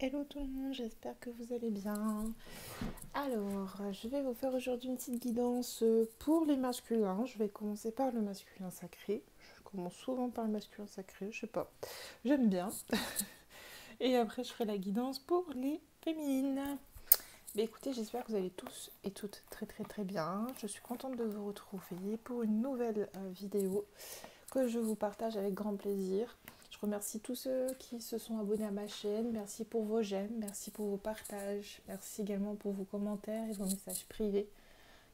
Hello tout le monde, j'espère que vous allez bien. Alors, je vais vous faire aujourd'hui une petite guidance pour les masculins. Je vais commencer par le masculin sacré. Je commence souvent par le masculin sacré, je sais pas. J'aime bien. Et après, je ferai la guidance pour les féminines. Mais écoutez, j'espère que vous allez tous et toutes très bien. Je suis contente de vous retrouver pour une nouvelle vidéo que je vous partage avec grand plaisir. Je remercie tous ceux qui se sont abonnés à ma chaîne. Merci pour vos j'aime, merci pour vos partages, merci également pour vos commentaires et vos messages privés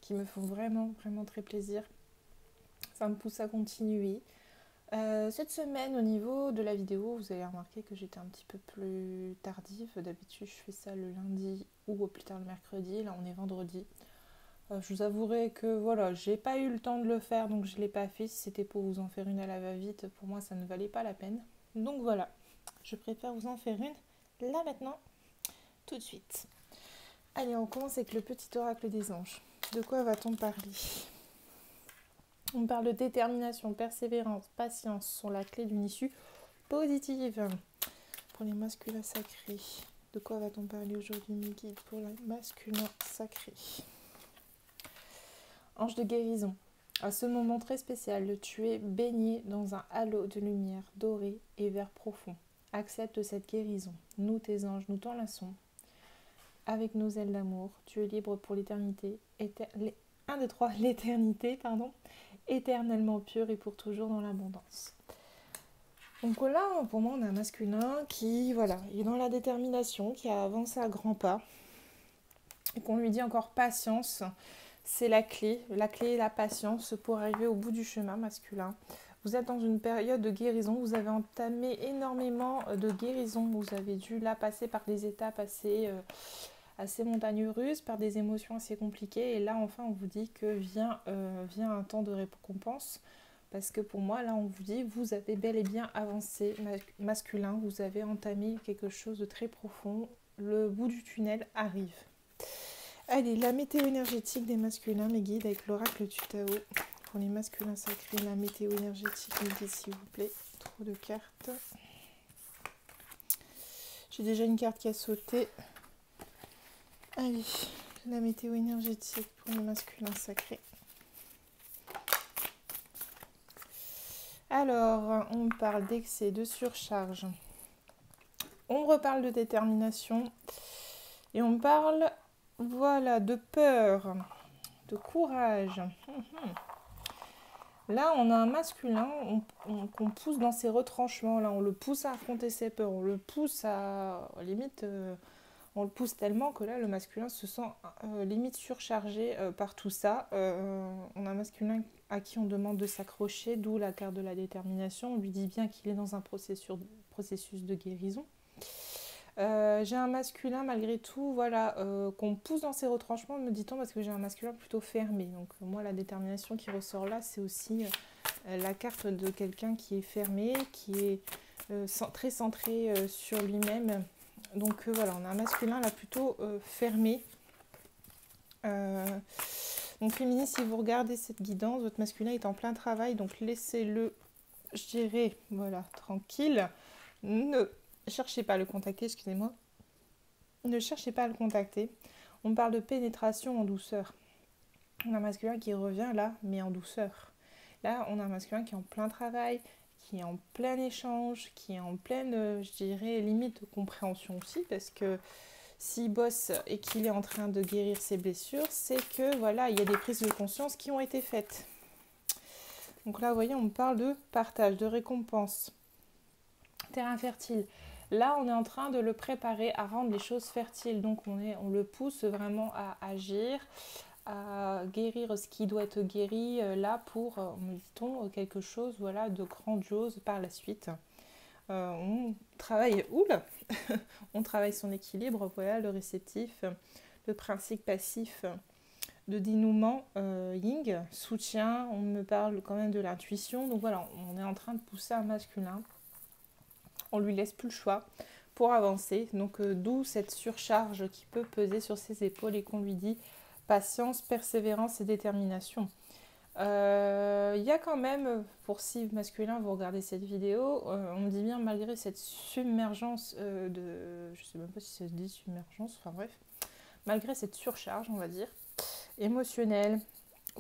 qui me font vraiment très plaisir. Ça me pousse à continuer. Cette semaine, au niveau de la vidéo, vous avez remarqué que j'étais un petit peu plus tardive. D'habitude, je fais ça le lundi ou au plus tard le mercredi. Là, on est vendredi. Je vous avouerai que voilà, j'ai pas eu le temps de le faire, donc je l'ai pas fait. Si c'était pour vous en faire une à la va-vite, pour moi, ça ne valait pas la peine. Donc voilà, je préfère vous en faire une là maintenant, tout de suite. Allez, on commence avec le petit oracle des anges. De quoi va-t-on parler? On parle de détermination, persévérance, patience sont la clé d'une issue positive. Pour les masculins sacrés, de quoi va-t-on parler aujourd'hui, mes guides, pour les masculins sacrés? Ange de guérison. À ce moment très spécial, tu es baigné dans un halo de lumière dorée et vert profond. Accepte cette guérison. Nous, tes anges, nous t'enlaçons. Avec nos ailes d'amour, tu es libre pour l'éternité. 1, 2, 3, l'éternité, pardon. Éternellement pure et pour toujours dans l'abondance. Donc là, pour moi, on a un masculin qui, voilà, est dans la détermination, qui a avancé à grands pas. Et qu'on lui dit encore patience. C'est la clé et la patience pour arriver au bout du chemin masculin. Vous êtes dans une période de guérison, vous avez entamé énormément de guérison, vous avez dû là passer par des étapes assez montagnes russes, par des émotions assez compliquées, et là enfin on vous dit que vient un temps de récompense, parce que pour moi là on vous dit vous avez bel et bien avancé masculin, vous avez entamé quelque chose de très profond, le bout du tunnel arrive. Allez, la météo énergétique des masculins, mes guides, avec l'oracle du Tao. Pour les masculins sacrés, la météo énergétique, mes guides, s'il vous plaît. Trop de cartes. J'ai déjà une carte qui a sauté. Allez, la météo énergétique pour les masculins sacrés. Alors, on parle d'excès, de surcharge. On reparle de détermination. Et on parle, voilà, de peur, de courage. Là, on a un masculin qu'on pousse dans ses retranchements. Là, on le pousse à affronter ses peurs. On le pousse à... limite, on le pousse tellement que là, le masculin se sent limite surchargé par tout ça. On a un masculin à qui on demande de s'accrocher, d'où la carte de la détermination. On lui dit bien qu'il est dans un processus de guérison. J'ai un masculin malgré tout, voilà, qu'on pousse dans ses retranchements, me dit-on, parce que j'ai un masculin plutôt fermé. Donc moi, la détermination qui ressort là, c'est aussi la carte de quelqu'un qui est fermé, qui est très centré sur lui-même. Donc voilà, on a un masculin là plutôt fermé. Donc féminine, si vous regardez cette guidance, votre masculin est en plein travail, donc laissez-le, je dirais, voilà, tranquille. Ne cherchez pas à le contacter, excusez-moi. Ne cherchez pas à le contacter. On parle de pénétration en douceur. On a un masculin qui revient là, mais en douceur. Là, on a un masculin qui est en plein travail, qui est en plein échange, qui est en pleine, je dirais, limite de compréhension aussi, parce que s'il bosse et qu'il est en train de guérir ses blessures, c'est que voilà, il y a des prises de conscience qui ont été faites. Donc là, vous voyez, on parle de partage, de récompense. Terrain fertile. Là, on est en train de le préparer à rendre les choses fertiles. Donc, on le pousse vraiment à agir, à guérir ce qui doit être guéri là pour, me dit-on, quelque chose voilà, de grandiose par la suite. On travaille, on travaille son équilibre, voilà, le réceptif, le principe passif de dénouement, yin, soutien, on me parle quand même de l'intuition. Donc voilà, on est en train de pousser un masculin. On lui laisse plus le choix pour avancer. Donc d'où cette surcharge qui peut peser sur ses épaules et qu'on lui dit patience, persévérance et détermination. Il y a quand même, pour si masculin, vous regardez cette vidéo, on me dit bien malgré cette submergence je sais même pas si ça se dit submergence, enfin bref, malgré cette surcharge, on va dire, émotionnelle,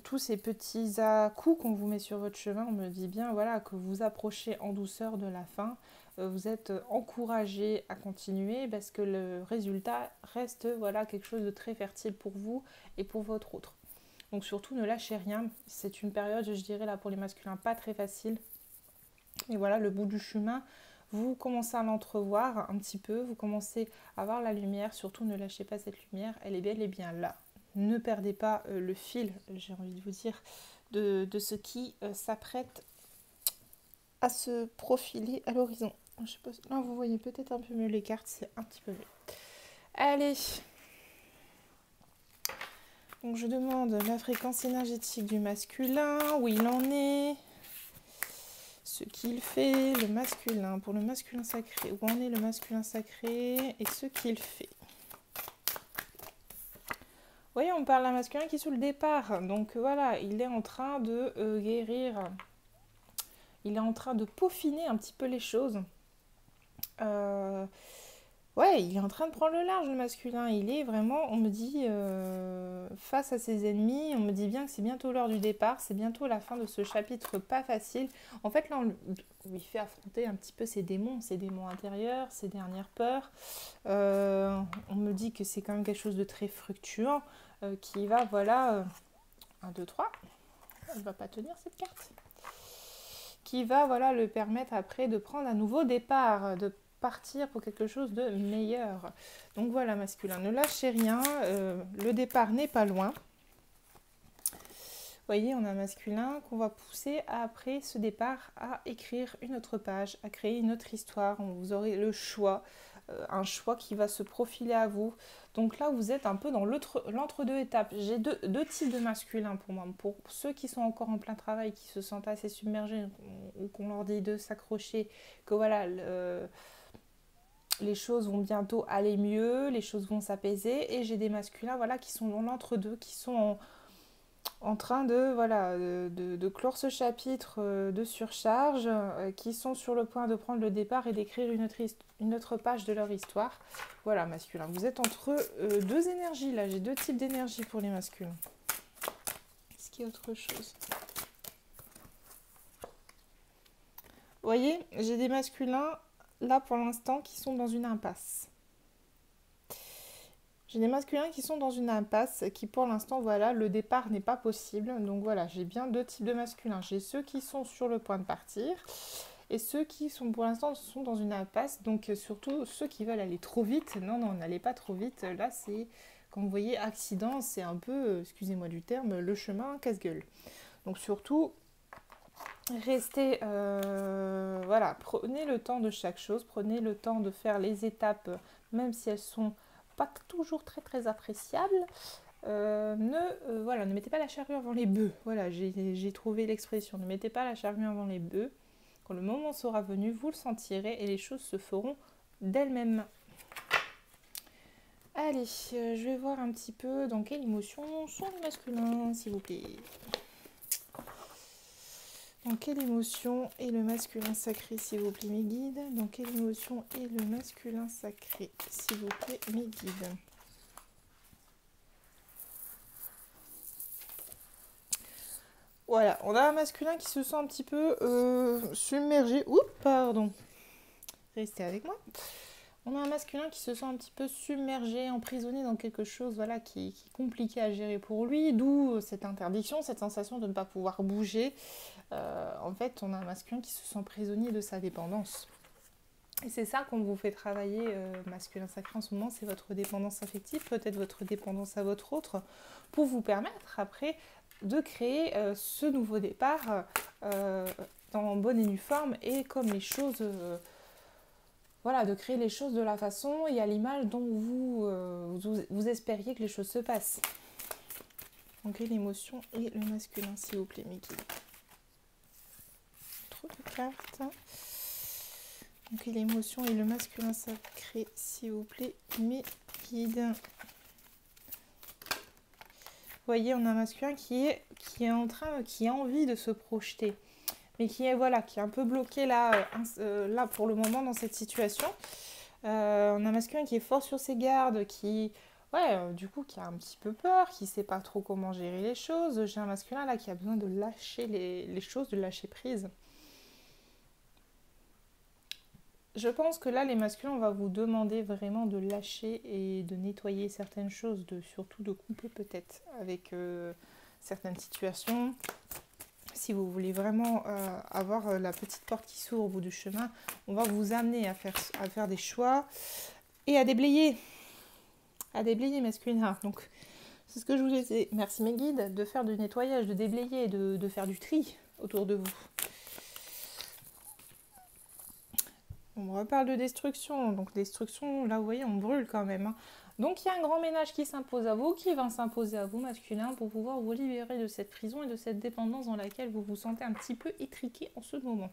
tous ces petits à-coups qu'on vous met sur votre chemin, on me dit bien voilà que vous approchez en douceur de la fin, vous êtes encouragé à continuer parce que le résultat reste voilà quelque chose de très fertile pour vous et pour votre autre. Donc surtout ne lâchez rien, c'est une période je dirais là pour les masculins pas très facile. Et voilà le bout du chemin, vous commencez à l'entrevoir un petit peu, vous commencez à voir la lumière, surtout ne lâchez pas cette lumière, elle est bel et bien là. Ne perdez pas le fil, j'ai envie de vous dire, de ce qui s'apprête à se profiler à l'horizon. Je sais pas, là vous voyez peut-être un peu mieux les cartes, c'est un petit peu mieux. Allez, donc je demande la fréquence énergétique du masculin, où il en est, ce qu'il fait, le masculin, pour le masculin sacré, où en est le masculin sacré et ce qu'il fait. Vous voyez, on parle d'un masculin qui est sous le départ, donc voilà, il est en train de guérir, il est en train de peaufiner un petit peu les choses. Ouais, il est en train de prendre le large, le masculin. Il est vraiment, on me dit, face à ses ennemis, on me dit bien que c'est bientôt l'heure du départ, c'est bientôt la fin de ce chapitre pas facile. En fait, là, on lui fait affronter un petit peu ses démons intérieurs, ses dernières peurs. On me dit que c'est quand même quelque chose de très fructueux, qui va, voilà, 1, 2, 3, elle ne va pas tenir cette carte, qui va, voilà, le permettre après de prendre un nouveau départ, de partir pour quelque chose de meilleur. Donc voilà masculin, ne lâchez rien, le départ n'est pas loin. Vous voyez, on a un masculin qu'on va pousser après ce départ à écrire une autre page, à créer une autre histoire. Vous aurez le choix, un choix qui va se profiler à vous. Donc là, vous êtes un peu dans l'entre-deux étapes. J'ai deux types de masculins pour moi. Pour ceux qui sont encore en plein travail, qui se sentent assez submergés, ou qu'on leur dit de s'accrocher, que voilà, les choses vont bientôt aller mieux, les choses vont s'apaiser. Et j'ai des masculins voilà, qui sont dans l'entre-deux, qui sont en train de, voilà, de clore ce chapitre de surcharge, qui sont sur le point de prendre le départ et d'écrire une autre page de leur histoire. Voilà, masculin. Vous êtes entre deux énergies, là. J'ai deux types d'énergie pour les masculins. Est-ce qu'il y a autre chose ? Vous voyez, j'ai des masculins, là, pour l'instant, qui sont dans une impasse. J'ai des masculins qui sont dans une impasse, qui pour l'instant, voilà, le départ n'est pas possible. Donc voilà, j'ai bien deux types de masculins. J'ai ceux qui sont sur le point de partir et ceux qui sont pour l'instant sont dans une impasse. Donc surtout ceux qui veulent aller trop vite. Non, n'allez pas trop vite. Là, c'est, comme vous voyez, accident, c'est un peu, excusez-moi du terme, le chemin casse-gueule. Donc surtout, restez, voilà, prenez le temps de chaque chose. Prenez le temps de faire les étapes, même si elles sont pas toujours très très appréciable. Voilà, ne mettez pas la charrue avant les bœufs. Voilà, j'ai trouvé l'expression. Ne mettez pas la charrue avant les bœufs. Quand le moment sera venu, vous le sentirez et les choses se feront d'elles-mêmes. Allez, je vais voir un petit peu dans quelle émotion sont les masculins, s'il vous plaît. Dans quelle émotion est le masculin sacré, s'il vous plaît, mes guides? Dans quelle émotion est le masculin sacré, s'il vous plaît, mes guides? Voilà, on a un masculin qui se sent un petit peu submergé. Oups, pardon. Restez avec moi. On a un masculin qui se sent un petit peu submergé, emprisonné dans quelque chose voilà, qui est compliqué à gérer pour lui, d'où cette interdiction, cette sensation de ne pas pouvoir bouger. En fait, on a un masculin qui se sent prisonnier de sa dépendance. Et c'est ça qu'on vous fait travailler, masculin sacré en ce moment, c'est votre dépendance affective, peut-être votre dépendance à votre autre, pour vous permettre après de créer ce nouveau départ en bonne et due forme et comme les choses... voilà, de créer les choses de la façon et à l'image dont vous espériez que les choses se passent. Donc l'émotion et le masculin, s'il vous plaît, mes guides. Trop de cartes. Donc l'émotion et le masculin sacré, s'il vous plaît, mes guides. voyez, on a un masculin qui a envie de se projeter, mais qui est, voilà, qui est un peu bloqué là, là pour le moment dans cette situation. On a un masculin qui est fort sur ses gardes, du coup, qui a un petit peu peur, qui sait pas trop comment gérer les choses. J'ai un masculin là qui a besoin de lâcher les choses, de lâcher prise. Je pense que là, les masculins, on va vous demander vraiment de lâcher et de nettoyer certaines choses, surtout de couper peut-être avec certaines situations. Si vous voulez vraiment avoir la petite porte qui s'ouvre au bout du chemin, on va vous amener à faire des choix et à déblayer. Masculin. Donc, c'est ce que je vous disais. Merci mes guides de faire du nettoyage, de déblayer, de faire du tri autour de vous. On reparle de destruction. Donc, destruction, là, vous voyez, on brûle quand même. Hein. Donc, il y a un grand ménage qui s'impose à vous, qui va s'imposer à vous, masculin, pour pouvoir vous libérer de cette prison et de cette dépendance dans laquelle vous vous sentez un petit peu étriqué en ce moment.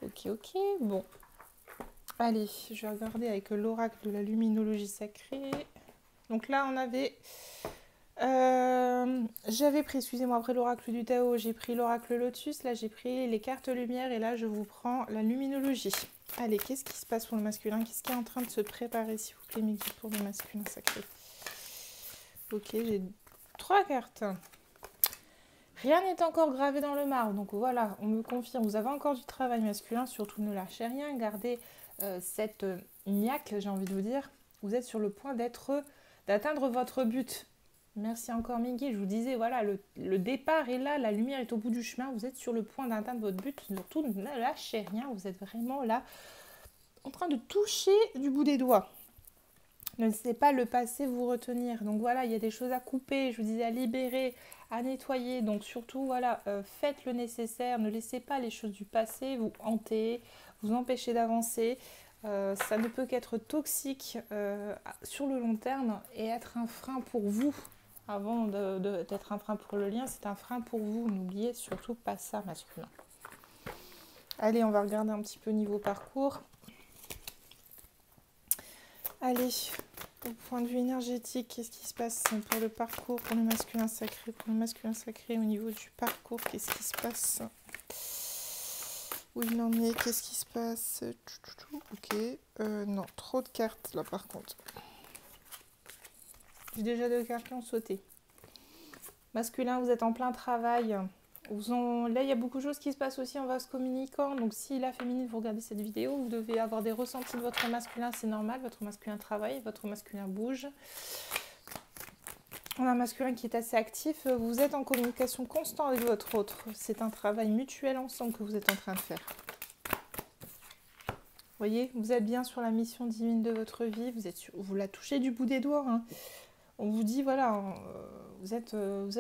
Ok, bon. Allez, je vais regarder avec l'oracle de la luminologie sacrée. Donc là, on avait... j'avais pris, excusez-moi, après l'oracle du Tao, j'ai pris l'oracle Lotus, là j'ai pris les cartes lumière et là je vous prends la luminologie. Allez, qu'est-ce qui se passe pour le masculin? Qu'est-ce qui est en train de se préparer, s'il vous plaît, mes guides, pour le masculin sacré? Ok, j'ai 3 cartes. Rien n'est encore gravé dans le marbre, donc voilà, on me confirme, vous avez encore du travail masculin, surtout ne lâchez rien, gardez cette niaque, j'ai envie de vous dire. Vous êtes sur le point d'atteindre votre but. Merci encore Miggy, je vous disais, voilà, le départ est là, la lumière est au bout du chemin, vous êtes sur le point d'atteindre votre but, surtout ne lâchez rien, vous êtes vraiment là, en train de toucher du bout des doigts. Ne laissez pas le passé vous retenir, donc voilà, il y a des choses à couper, je vous disais à libérer, à nettoyer, donc surtout, voilà, faites le nécessaire, ne laissez pas les choses du passé vous hanter, vous empêcher d'avancer. Ça ne peut qu'être toxique sur le long terme et être un frein pour vous. Avant d'être un frein pour le lien, c'est un frein pour vous. N'oubliez surtout pas ça, masculin. Allez, on va regarder un petit peu niveau parcours. Allez, au point de vue énergétique, qu'est-ce qui se passe pour le parcours, pour le masculin sacré? Pour le masculin sacré, au niveau du parcours, qu'est-ce qui se passe? Où il en est? Qu'est-ce qui se passe? Ok, non, trop de cartes là par contre. J'ai déjà 2 cartes qui ont sauté. Masculin, vous êtes en plein travail. Là, il y a beaucoup de choses qui se passent aussi en vase communicant. Donc, si la féminine, vous regardez cette vidéo, vous devez avoir des ressentis de votre masculin. C'est normal. Votre masculin travaille, votre masculin bouge. On a un masculin qui est assez actif. Vous êtes en communication constante avec votre autre. C'est un travail mutuel ensemble que vous êtes en train de faire. Vous voyez, vous êtes bien sur la mission divine de votre vie. Vous la touchez du bout des doigts. Hein. On vous dit, voilà, vous êtes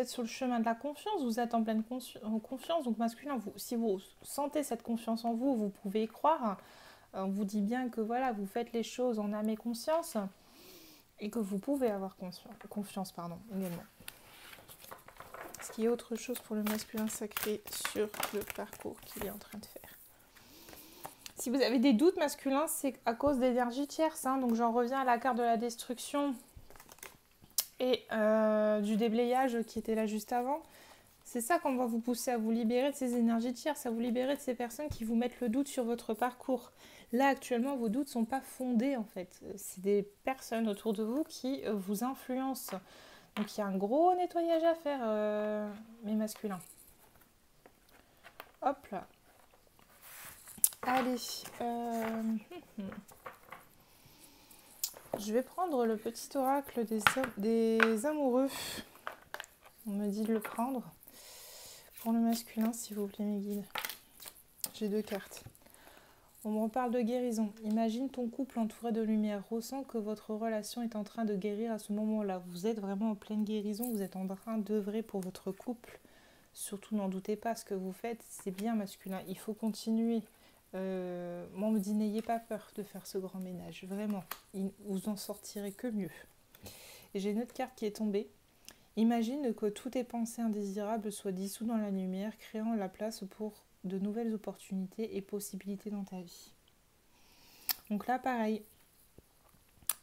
sur le chemin de la confiance, vous êtes en pleine confiance. Donc masculin, si vous sentez cette confiance en vous, vous pouvez y croire. On vous dit bien que voilà, vous faites les choses en âme et conscience et que vous pouvez avoir confiance également. Ce qui est autre chose pour le masculin sacré sur le parcours qu'il est en train de faire. Si vous avez des doutes masculins, c'est à cause d'énergie tierce. Hein, donc j'en reviens à la carte de la destruction et du déblayage qui était là juste avant. C'est ça qu'on va vous pousser à vous libérer de ces énergies tierces, à vous libérer de ces personnes qui vous mettent le doute sur votre parcours. Là, actuellement, vos doutes ne sont pas fondés, en fait. C'est des personnes autour de vous qui vous influencent. Donc, il y a un gros nettoyage à faire, mes masculins. Hop là. Allez. Je vais prendre le petit oracle des amoureux. On me dit de le prendre. Pour le masculin, s'il vous plaît, mes guides. J'ai 2 cartes. On me parle de guérison. Imagine ton couple entouré de lumière. Ressens que votre relation est en train de guérir à ce moment-là. Vous êtes vraiment en pleine guérison. Vous êtes en train d'œuvrer pour votre couple. Surtout, n'en doutez pas, ce que vous faites, c'est bien masculin. Il faut continuer. Moi, on me dit, n'ayez pas peur de faire ce grand ménage. Vraiment, vous en sortirez que mieux. Et j'ai une autre carte qui est tombée. Imagine que toutes tes pensées indésirables soient dissoues dans la lumière, créant la place pour de nouvelles opportunités et possibilités dans ta vie. Donc là, pareil,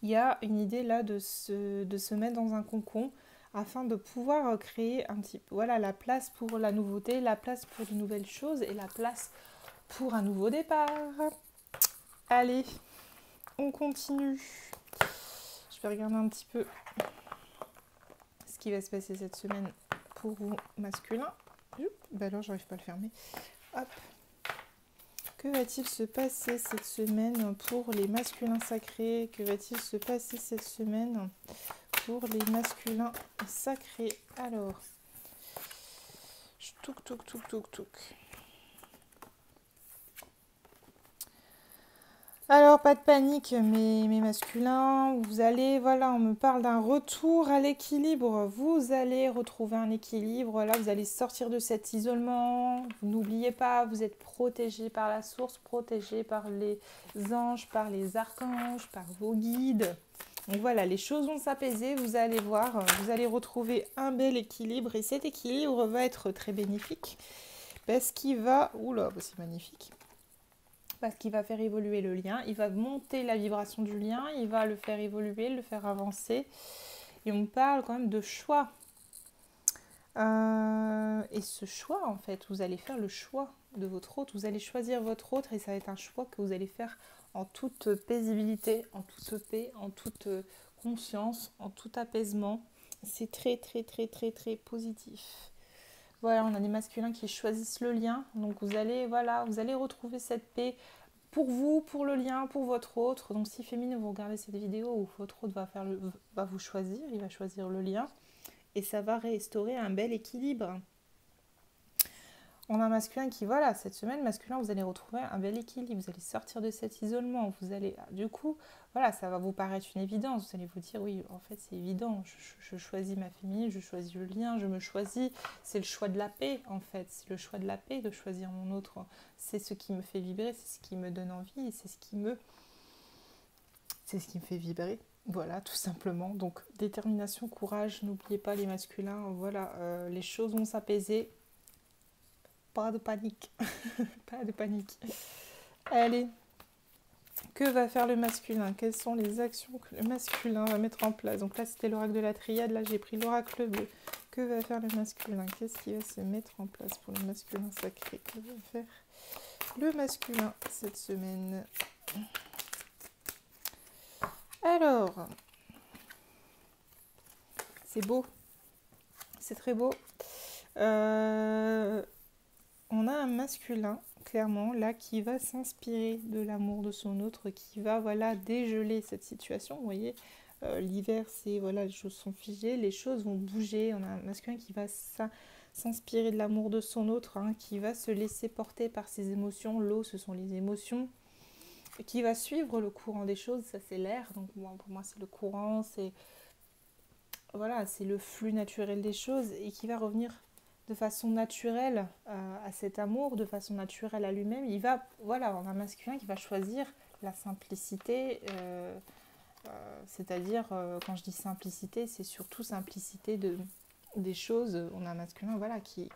il y a une idée là de se mettre dans un cocon afin de pouvoir créer un petit peu, voilà, la place pour la nouveauté, la place pour de nouvelles choses et la place pour un nouveau départ. Allez, on continue. Je vais regarder un petit peu ce qui va se passer cette semaine pour vous masculins. Ben alors, j'arrive pas à le fermer. Hop. Que va-t-il se passer cette semaine pour les masculins sacrés? Que va-t-il se passer cette semaine pour les masculins sacrés? Alors, touk touk touk touk touk. Alors, pas de panique, mes masculins, vous allez, voilà, on me parle d'un retour à l'équilibre. Vous allez retrouver un équilibre, là, vous allez sortir de cet isolement. N'oubliez pas, vous êtes protégés par la source, protégés par les anges, par les archanges, par vos guides. Donc voilà, les choses vont s'apaiser, vous allez voir, vous allez retrouver un bel équilibre. Et cet équilibre va être très bénéfique parce qu'il va... Oula, c'est magnifique. Parce qu'il va faire évoluer le lien, il va monter la vibration du lien, il va le faire évoluer, le faire avancer. Et on parle quand même de choix. Et ce choix, en fait, vous allez faire le choix de votre autre. Vous allez choisir votre autre et ça va être un choix que vous allez faire en toute paisibilité, en toute paix, en toute conscience, en tout apaisement. C'est très, très, très, très, très positif. Voilà, on a des masculins qui choisissent le lien. Donc vous allez, voilà, vous allez retrouver cette paix pour vous, pour le lien, pour votre autre. Donc si féminin, vous regardez cette vidéo où votre autre va vous choisir, il va choisir le lien. Et ça va restaurer un bel équilibre. On a un masculin qui, voilà, cette semaine, masculin, vous allez retrouver un bel équilibre. Vous allez sortir de cet isolement. Vous allez, du coup, voilà, ça va vous paraître une évidence. Vous allez vous dire, oui, en fait, c'est évident. Je choisis ma féminine, je choisis le lien, je me choisis. C'est le choix de la paix, en fait. C'est le choix de la paix de choisir mon autre. C'est ce qui me fait vibrer, c'est ce qui me donne envie, c'est ce qui me fait vibrer. Voilà, tout simplement. Donc, détermination, courage, n'oubliez pas les masculins. Voilà, les choses vont s'apaiser. Pas de panique. Pas de panique. Allez, que va faire le masculin? Quelles sont les actions que le masculin va mettre en place? Donc là, c'était l'oracle de la triade. Là, j'ai pris l'oracle bleu. Que va faire le masculin? Qu'est-ce qui va se mettre en place pour le masculin sacré? Que va faire le masculin cette semaine? Alors, c'est beau. C'est très beau. On a un masculin, clairement, là, qui va s'inspirer de l'amour de son autre, qui va, voilà, dégeler cette situation. Vous voyez, l'hiver, c'est, voilà, les choses sont figées, les choses vont bouger. On a un masculin qui va s'inspirer de l'amour de son autre, hein, qui va se laisser porter par ses émotions. L'eau, ce sont les émotions. Qui va suivre le courant des choses, ça c'est l'air. Donc, bon, pour moi, c'est le courant, c'est... Voilà, c'est le flux naturel des choses et qui va revenir de façon naturelle à cet amour, de façon naturelle à lui-même. Il va, voilà, on a un masculin qui va choisir la simplicité, c'est-à-dire, quand je dis simplicité, c'est surtout simplicité des choses. On a un masculin, voilà, qui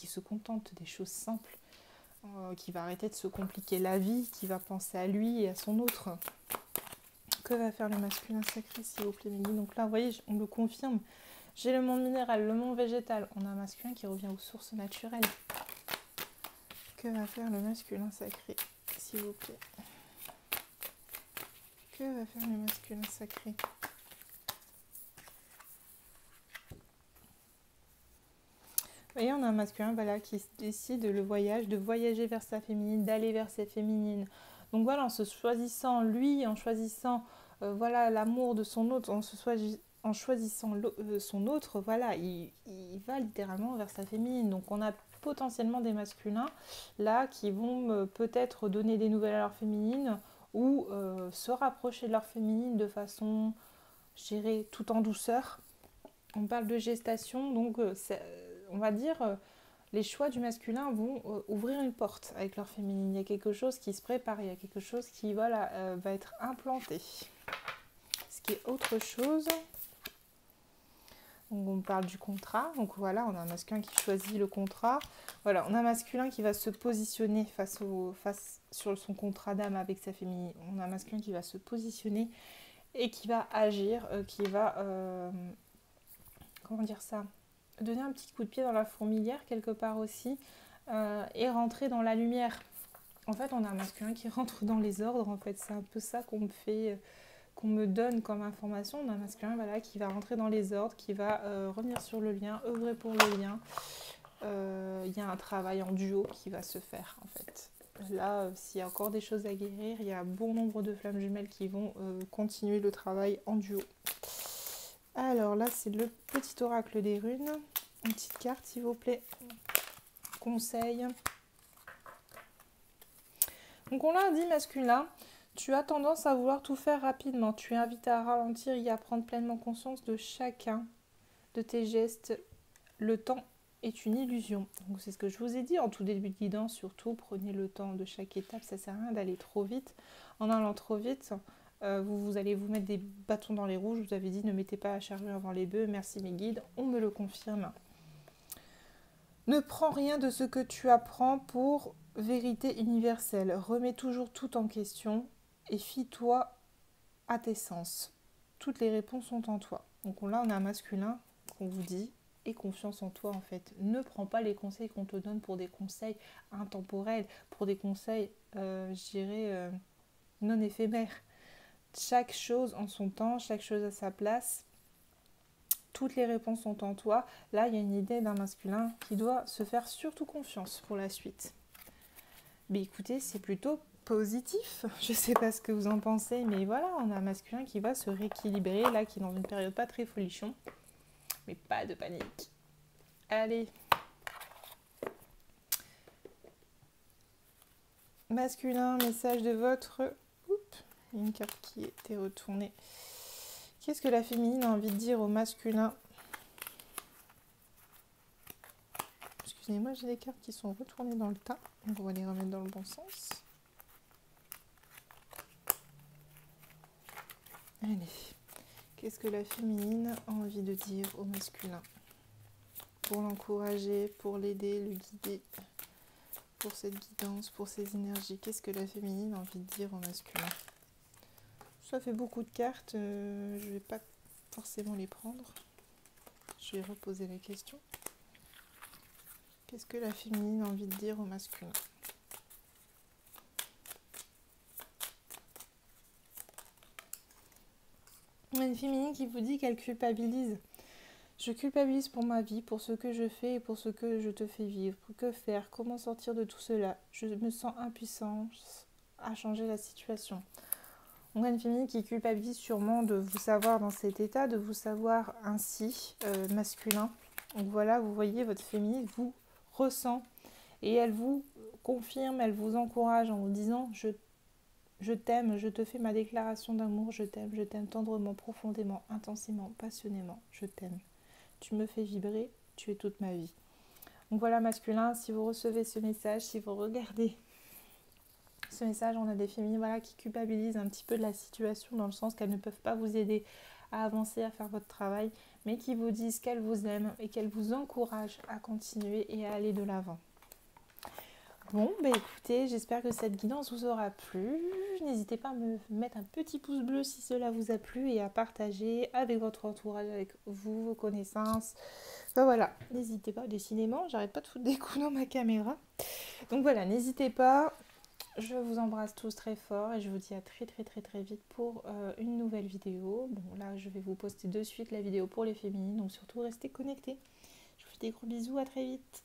se contente des choses simples, qui va arrêter de se compliquer la vie, qui va penser à lui et à son autre. Que va faire le masculin sacré, s'il vous plaît, Mélanie? Donc là, vous voyez, on le confirme. J'ai le monde minéral, le monde végétal. On a un masculin qui revient aux sources naturelles. Que va faire le masculin sacré, s'il vous plaît? Que va faire le masculin sacré? Vous voyez, on a un masculin, voilà, qui décide de voyager vers sa féminine, d'aller vers sa féminine. Donc voilà, en se choisissant lui, en choisissant voilà, l'amour de son autre, en choisissant son autre, voilà, il va littéralement vers sa féminine. Donc on a potentiellement des masculins là qui vont peut-être donner des nouvelles à leur féminine ou se rapprocher de leur féminine de façon, je dirais, tout en douceur. On parle de gestation, donc on va dire les choix du masculin vont ouvrir une porte avec leur féminine. Il y a quelque chose qui se prépare, il y a quelque chose qui voilà, va être implanté. Ce qui est autre chose. Donc on parle du contrat. Donc voilà, on a un masculin qui choisit le contrat. Voilà, on a un masculin qui va se positionner face sur son contrat d'âme avec sa féminine. On a un masculin qui va se positionner et qui va agir, qui va comment dire ça, donner un petit coup de pied dans la fourmilière quelque part aussi, et rentrer dans la lumière. En fait, on a un masculin qui rentre dans les ordres, en fait, c'est un peu ça qu'on me fait, qu'on me donne comme information. On a un masculin voilà, qui va rentrer dans les ordres, qui va revenir sur le lien, œuvrer pour le lien. Il y a un travail en duo qui va se faire, en fait. Là, s'il y a encore des choses à guérir, il y a bon nombre de flammes jumelles qui vont continuer le travail en duo. Alors là, c'est le petit oracle des runes. Une petite carte, s'il vous plaît. Conseil. Donc on l'a dit, masculin, tu as tendance à vouloir tout faire rapidement. Tu es invité à ralentir et à prendre pleinement conscience de chacun de tes gestes. Le temps est une illusion. Donc c'est ce que je vous ai dit en tout début de guidance, surtout prenez le temps de chaque étape, ça sert à rien d'aller trop vite. En allant trop vite, vous allez vous mettre des bâtons dans les roues. Je vous avais dit ne mettez pas la charrue avant les bœufs, merci mes guides, on me le confirme. Ne prends rien de ce que tu apprends pour vérité universelle. Remets toujours tout en question et fie-toi à tes sens. Toutes les réponses sont en toi. Donc là on a un masculin qu'on vous dit, et confiance en toi en fait. Ne prends pas les conseils qu'on te donne pour des conseils intemporels, pour des conseils, je dirais, non éphémères. Chaque chose en son temps, chaque chose à sa place. Toutes les réponses sont en toi. Là, il y a une idée d'un masculin qui doit se faire surtout confiance pour la suite. Mais écoutez, c'est plutôt positif. Je ne sais pas ce que vous en pensez, mais voilà, on a un masculin qui va se rééquilibrer, là, qui est dans une période pas très folichon. Mais pas de panique. Allez. Masculin, message de votre... Oups, une carte qui était retournée. Qu'est-ce que la féminine a envie de dire au masculin? Excusez-moi, j'ai des cartes qui sont retournées dans le tas. Donc on va les remettre dans le bon sens. Allez. Qu'est-ce que la féminine a envie de dire au masculin? Pour l'encourager, pour l'aider, le guider, pour cette guidance, pour ces énergies. Qu'est-ce que la féminine a envie de dire au masculin? Ça fait beaucoup de cartes, je ne vais pas forcément les prendre. Je vais reposer la question. Qu'est-ce que la féminine a envie de dire au masculin? On a une féminine qui vous dit qu'elle culpabilise. Je culpabilise pour ma vie, pour ce que je fais et pour ce que je te fais vivre. Que faire? Comment sortir de tout cela? Je me sens impuissante à changer la situation. On a une féminine qui culpabilise sûrement de vous savoir dans cet état, de vous savoir ainsi, masculin. Donc voilà, vous voyez, votre féminine vous ressent et elle vous confirme, elle vous encourage en vous disant je t'aime, je te fais ma déclaration d'amour, je t'aime tendrement, profondément, intensément, passionnément, je t'aime. Tu me fais vibrer, tu es toute ma vie. Donc voilà, masculin, si vous recevez ce message, si vous regardez ce message, on a des féminines voilà, qui culpabilisent un petit peu de la situation dans le sens qu'elles ne peuvent pas vous aider à avancer, à faire votre travail, mais qui vous disent qu'elles vous aiment et qu'elles vous encouragent à continuer et à aller de l'avant. Bon, bah écoutez, j'espère que cette guidance vous aura plu. N'hésitez pas à me mettre un petit pouce bleu si cela vous a plu et à partager avec votre entourage, avec vous, vos connaissances. Ben voilà, n'hésitez pas, décidément, j'arrête pas de foutre des coups dans ma caméra. Donc voilà, n'hésitez pas. Je vous embrasse tous très fort et je vous dis à très vite pour une nouvelle vidéo. Bon là, je vais vous poster de suite la vidéo pour les féminines, donc surtout restez connectés. Je vous fais des gros bisous, à très vite.